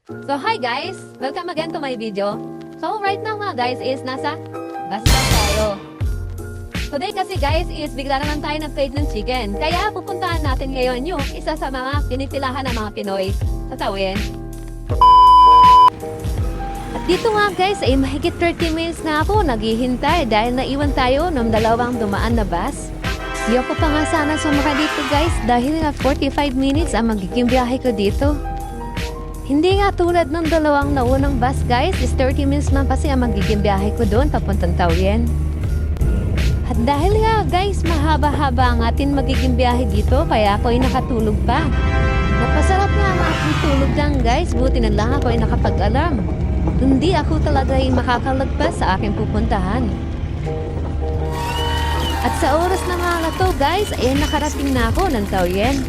So hi guys! Welcome again to my video. So right now mga guys is nasa basta tayo. Today kasi guys is bigla naman tayo nag-trade ng chicken. Kaya pupuntahan natin ngayon yung isa sa mga pinipilahan ng mga Pinoy sa Tawian. At dito nga guys ay mahigit 30 minutes na ako naghihintay dahil naiwan tayo ng dalawang dumaan na bus. Di ako pa nga sana sumakay dito guys dahil nga 45 minutes ang magiging biyahe ko dito. Hindi nga tulad ng dalawang naunang bus guys, is 30 minutes man kasi ang magiging biyahe ko doon papuntang Tawian. At dahil nga guys, mahaba-haba ang atin magiging biyahe dito kaya ako ay nakatulog pa. Napasarap nga ang aking tulog lang guys, buti na lang ako ay nakapag-alarm. Hindi ako talaga ay makakalagpas sa aking pupuntahan. At sa oras na nga na to guys, ay nakarating na ako ng Tawian.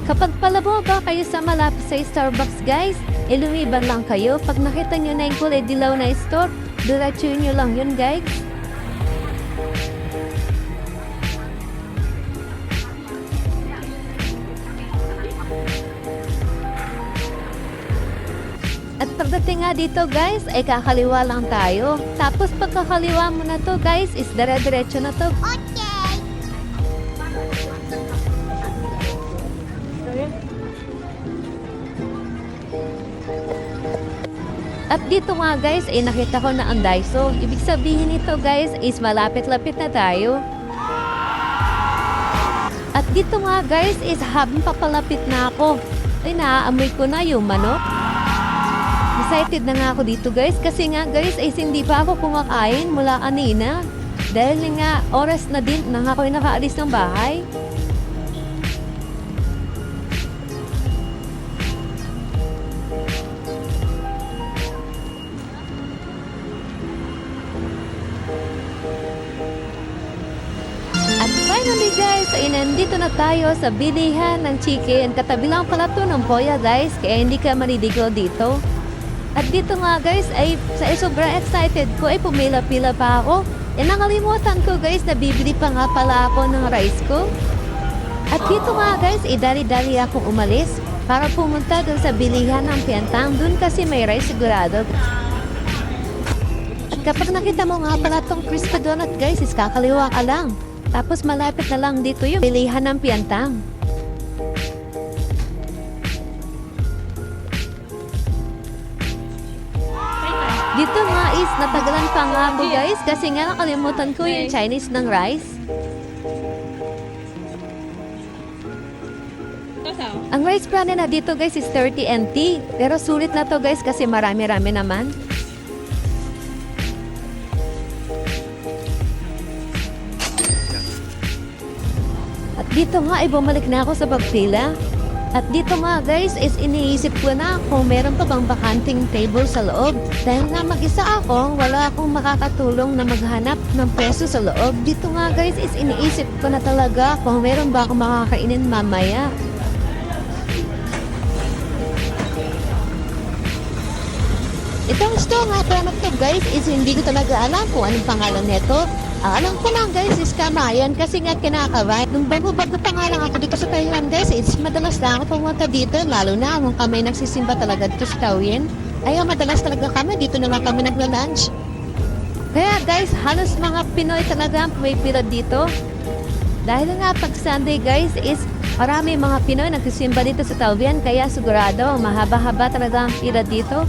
Kapag palababa kayo sa malapit sa Starbucks guys, lumiban lang kayo. Pag nakita nyo na yung kulay dilaw na store, diretsuin nyo lang yun guys. At pagdating nga dito guys, ay kakaliwa lang tayo. Tapos pagkakaliwa mo na to guys, is dire-diretso na to. At dito nga guys, ay nakita ko na ang Daiso. Ibig sabihin nito guys, is malapit-lapit na tayo. At dito nga guys, is habang papalapit na ako, ay naaamoy ko na yung manok. Excited na nga ako dito guys, kasi nga guys, ay hindi pa ako kumakain mula kanina. Dahil nga, oras na din nang ako'y nakaalis ng bahay. At finally guys, ay nandito na tayo sa bilihan ng chicken. Katabi lang pala to ng Poya guys, kaya hindi ka maliligaw dito. At dito nga guys, ay sobrang excited ko, ay pumila-pila pa ako. E nakalimutan ko guys, nabibili pa nga pala ako ng rice ko. At dito nga guys, dali-dali akong umalis para pumunta dun sa bilihan ng Piantang. Dun kasi may rice sigurado. At kapag nakita mo nga pala tong crispy donut guys, is kakaliwa ka lang. Tapos malapit na lang dito yung bilihan ng Piantang. Dito nga is natagalan pa nga ako guys kasi nga nakalimutan ko yung Chinese ng rice. Ang rice brand na dito guys is 30 NT. Pero sulit na to guys kasi marami-rami naman. At dito nga ay bumalik na ako sa pagpila. At dito nga guys is iniisip ko na kung meron pa bang bakanting table sa loob. Dahil nga mag-isa ako, wala akong makakatulong na maghanap ng preso sa loob. Dito nga guys is iniisip ko na talaga kung meron ba akong makakainin mamaya. Itong store nga pala to guys is hindi ko talaga alam kung anong pangalan nito. Ang alam ko lang guys is Kamayan kasi nga kinakabahan. Nung bago-bago pa nga lang ako dito sa Thailand guys, it's madalas na ako pumunta dito. Lalo na kung kami nagsisimba talaga dito sa Tawian. Ay madalas talaga kami, dito na nga kami nagla-lunch. Kaya guys, halos mga Pinoy talaga ang pumipila dito. Dahil nga pag Sunday guys is marami mga Pinoy nagsisimba dito sa Tawian. Kaya sigurado mahaba-haba talaga ang pila dito.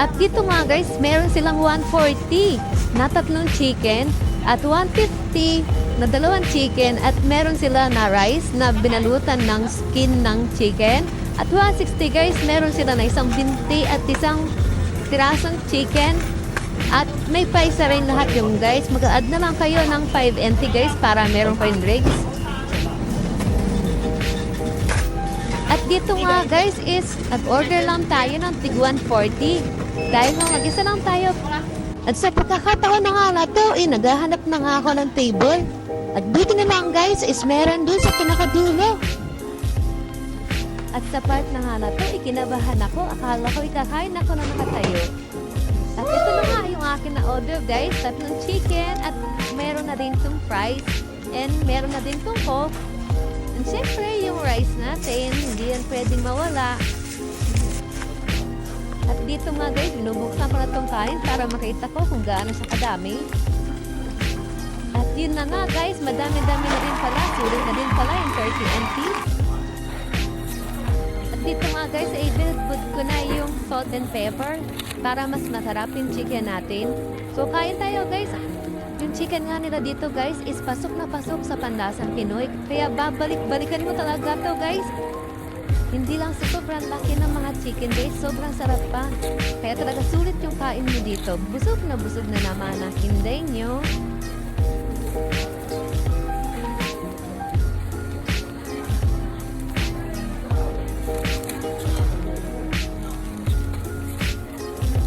At dito nga guys, meron silang 140 na tatlong chicken at 150 na dalawang chicken at meron sila na rice na binalutan ng skin ng chicken. At 160 guys, meron sila na isang binti at isang tirasong chicken. At may paisa rin lahat yung guys. Mag-add na lang kayo ng 5 NT guys para meron pa rin drinks. dito nga guys is nag-order lang tayo ng tig 140. Dahil nga mag-isa lang tayo. At sa pagkakataon na nga na to, naghahanap na nga ako ng table. At dito na lang guys is meron dun sa pinakadulo. At sa part na nga na to, ikinabahan ako. Akala ko ikakain ako na nakatayo. At ito na nga yung akin na order guys. Tatlong chicken at meron na din tong fries. And meron na din tong coke. And syempre yung rice natin, hindi yan pwedeng mawala. At dito nga guys, binubuksan ko na tong kain para makita ko kung gaano siya kadami. At yun na nga guys, madami-dami na din pala. Sulit na din pala yung 30 NT. At dito nga guys, i-build ko na yung salt and pepper para mas masarap yung chicken natin. So kain tayo guys. Yung chicken nga nila dito guys is pasok na pasok sa panlasang Pinoy. Kaya babalik-balikan mo talaga to guys. Hindi lang sa sobrang laki ng mga chicken guys, sobrang sarap pa. Kaya talaga sulit yung kain mo dito. Busog na naman ang hinday nyo.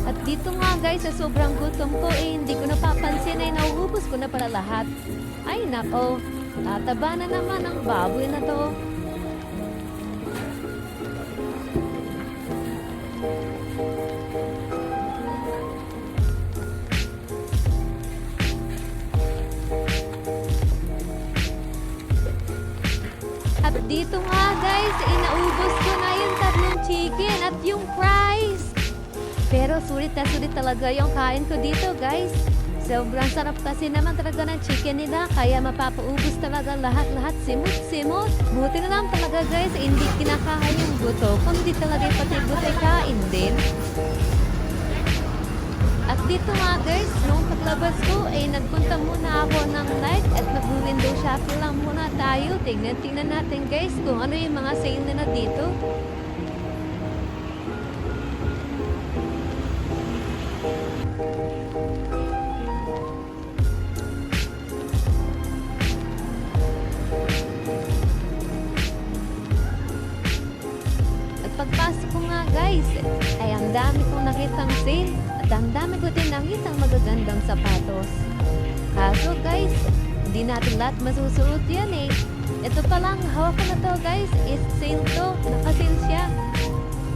At dito nga guys, sa sobrang gutom ko hindi ko napapansin ay nauubos ko na pala lahat. Ay nako, tataba na naman ang baboy na to. At dito nga guys, inaubos ko na yung tatlong chicken at yung fries. Pero sulit na sulit talaga yung kain ko dito guys. Sobrang sarap kasi naman talaga ng chicken nila. Kaya mapapaubos talaga lahat-lahat simot-simot. Buti na lang talaga guys, hindi kinakain yung buto. Kundi talaga pati buto ay kain din. At dito nga guys, nung paglabas ko ay nagpunta muna ako ng night at nag-window shopping lang muna tayo. Tingnan natin guys kung ano yung mga sale na dito. At pagpasok ko nga guys, ay ang dami kong nakitang sale. At ang dami ko din nakitang magagandang sapatos. Kaso guys, hindi natin lahat masusuot yan eh. Ito pa lang, hawak ko na to guys, is sale to. Nakasale siya.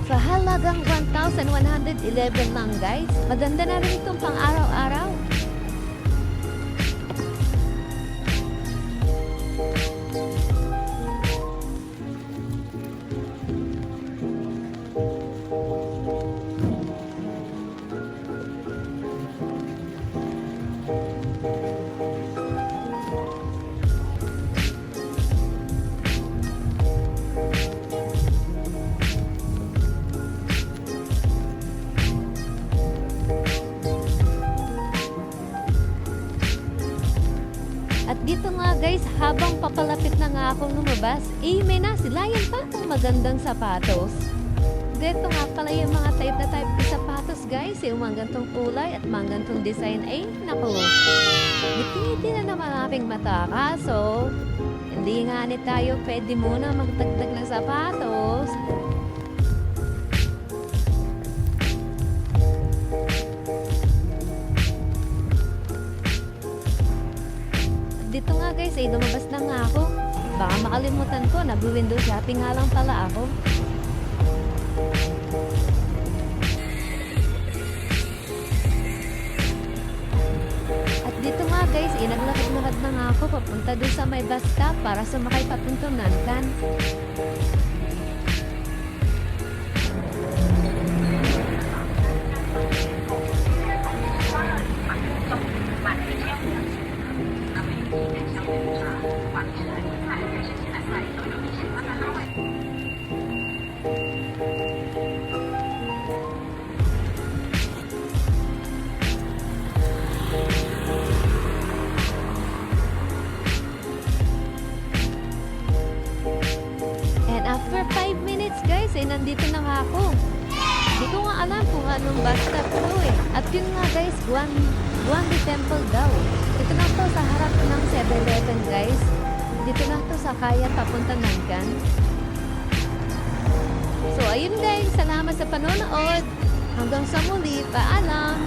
Sa halagang 1,111 lang guys. Maganda na rin itong pang araw-araw. At dito nga guys, habang papalapit na nga akong lumabas, may nasilayan pa akong magandang sapatos. Dito nga pala yung mga type na sapatos guys, yung mga gantong kulay at mga gantong design ay naku. Ngiti na naman aking mata, kaso hindi nga ni tayo pwede muna magtagtag ng sapatos. Dito nga guys, lumabas na nga ako. Baka makalimutan ko, nag-window shopping nga lang pala ako. At dito nga guys, naglakad-lakad na nga ako papunta dun sa may bus stop para sumakay papuntang Nankan. And after 5 minutes guys, nandito na nga ako. Hindi ko nga alam kung anong bus stop to eh. At yun nga guys, Guandi Temple daw. Ito na to sa harap ng 7-Eleven guys. Dito na to sa kaya papunta Nankan. ayun guys, salamat sa panonood. Hanggang sa muli, paalam!